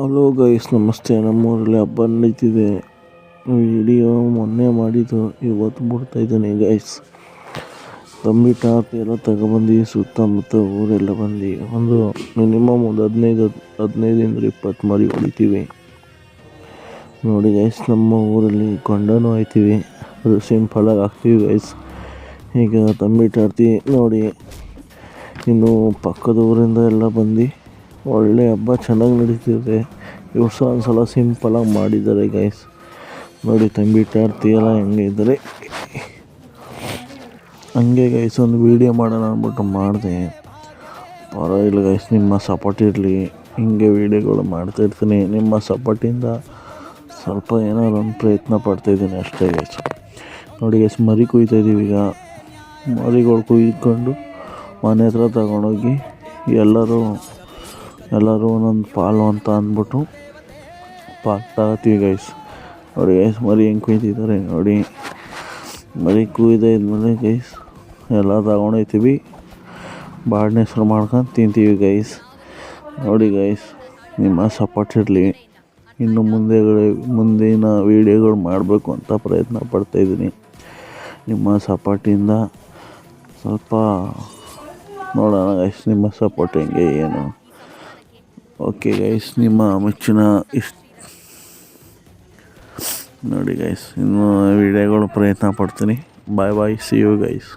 Hello guys, ನಮಸ್ತೆ. ನಮ್ಮೂರಲ್ಲಿ ಹಬ್ಬ ನಡೀತಿದೆ. ವಿಡಿಯೋ ಮೊನ್ನೆ ಮಾಡಿದ್ದು ಇವತ್ತು ಬಿಡ್ತಾಯಿದ್ದೀನಿ ಗೈಸ್. ತಂಬಿ ಟಾಪ್ ಎಲ್ಲ ತಗೊಬಂದು ಸುತ್ತಮುತ್ತ ಊರೆಲ್ಲ ಬಂದು ಒಂದು ಮಿನಿಮಮ್ ಒಂದು 15-20 ಮರಿ ಹೊಡಿತೀವಿ. ನೋಡಿ ಗೈಸ್, ನಮ್ಮ ಊರಲ್ಲಿ ಕೊಂಡನೂ ಹಾಯ್ತೀವಿ. ಅದು ಸಿಂಪಲಾಗಿ ಹಾಕ್ತೀವಿ ಗೈಸ್. ಈಗ ತಂಬಿ ಟಾರ್ತಿ ನೋಡಿ, ಇನ್ನು ಪಕ್ಕದ ಊರಿಂದ ಎಲ್ಲ ಬಂದು ಒಳ್ಳೆ ಹಬ್ಬ ಚೆನ್ನಾಗಿ ನಡೀತಿದೆ. ಈ ವರ್ಷ ಒಂದ್ಸಲ ಸಿಂಪಲಾಗಿ ಮಾಡಿದ್ದಾರೆ ಗೈಸ್. ನೋಡಿ ತಂಬಿ ಟಾರ್ತಿ ಎಲ್ಲ ಹೆಂಗೆ ಇದ್ದಾರೆ ಹಂಗೆ ಗೈಸ್. ಒಂದು ವೀಡಿಯೋ ಮಾಡೋಣ ಅಂದ್ಬಿಟ್ಟು ಮಾಡಿದೆ. ಪರವಾಗಿಲ್ಲ ಗೈಸ್, ನಿಮ್ಮ ಸಪೋರ್ಟ್ ಇರಲಿ. ಹಿಂಗೆ ವೀಡಿಯೋಗಳು ಮಾಡ್ತಾಯಿರ್ತೀನಿ. ನಿಮ್ಮ ಸಪೋರ್ಟಿಂದ ಸ್ವಲ್ಪ ಏನಾದ್ರು ಒಂದು ಪ್ರಯತ್ನ ಪಡ್ತಾಯಿದ್ದೀನಿ ಅಷ್ಟೇ ಗೈಸ್. ನೋಡಿ ಗೈಸ್, ಮರಿ ಕುಯ್ತಾಯಿದ್ದೀವಿ. ಈಗ ಮರಿಗಳು ಕುಯ್ಕೊಂಡು ಮನೆ ಹತ್ರ ತಗೊಂಡೋಗಿ ಎಲ್ಲರೂ ಒಂದೊಂದು ಪಾಲು ಅಂತ ಅಂದ್ಬಿಟ್ಟು ಪಾಲು ತಗೋತೀವಿ ಗೈಸ್. ನೋಡಿ ಗೈಸ್, ಮರಿ ಹೆಂಗೆ ಕುಯ್ತಿದ್ದಾರೆ ನೋಡಿ. ಮರಿ ಕುಯ್ದಾದ್ಮೇಲೆ ಗೈಸ್ ಎಲ್ಲ ತಗೊಂಡೋಗ್ತೀವಿ. ಬಾಡಿನ ಹೆಸ್ರು ಮಾಡ್ಕೊಂಡು ತಿಂತೀವಿ ಗೈಸ್. ನೋಡಿ ಗೈಸ್, ನಿಮ್ಮ ಸಪೋರ್ಟ್ ಇರಲಿ. ಇನ್ನು ಮುಂದಿನ ವೀಡಿಯೋಗಳು ಮಾಡಬೇಕು ಅಂತ ಪ್ರಯತ್ನ ಪಡ್ತಾಯಿದ್ದೀನಿ. ನಿಮ್ಮ ಸಪೋರ್ಟಿಂದ ಸ್ವಲ್ಪ ನೋಡೋಣ ಗೈಸ್, ನಿಮ್ಮ ಸಪೋರ್ಟ್ ಹೆಂಗೆ ಏನು. ಓಕೆ ಗೈಸ್, ನಿಮ್ಮ ಮೆಚ್ಚಿನ ನೋಡಿ ಗೈಸ್, ಇನ್ನು ವೀಡಿಯೋಗಳು ಪ್ರಯತ್ನ ಪಡ್ತೀನಿ. ಬಾಯ್, ಸಿ ಯು ಗೈಸ್.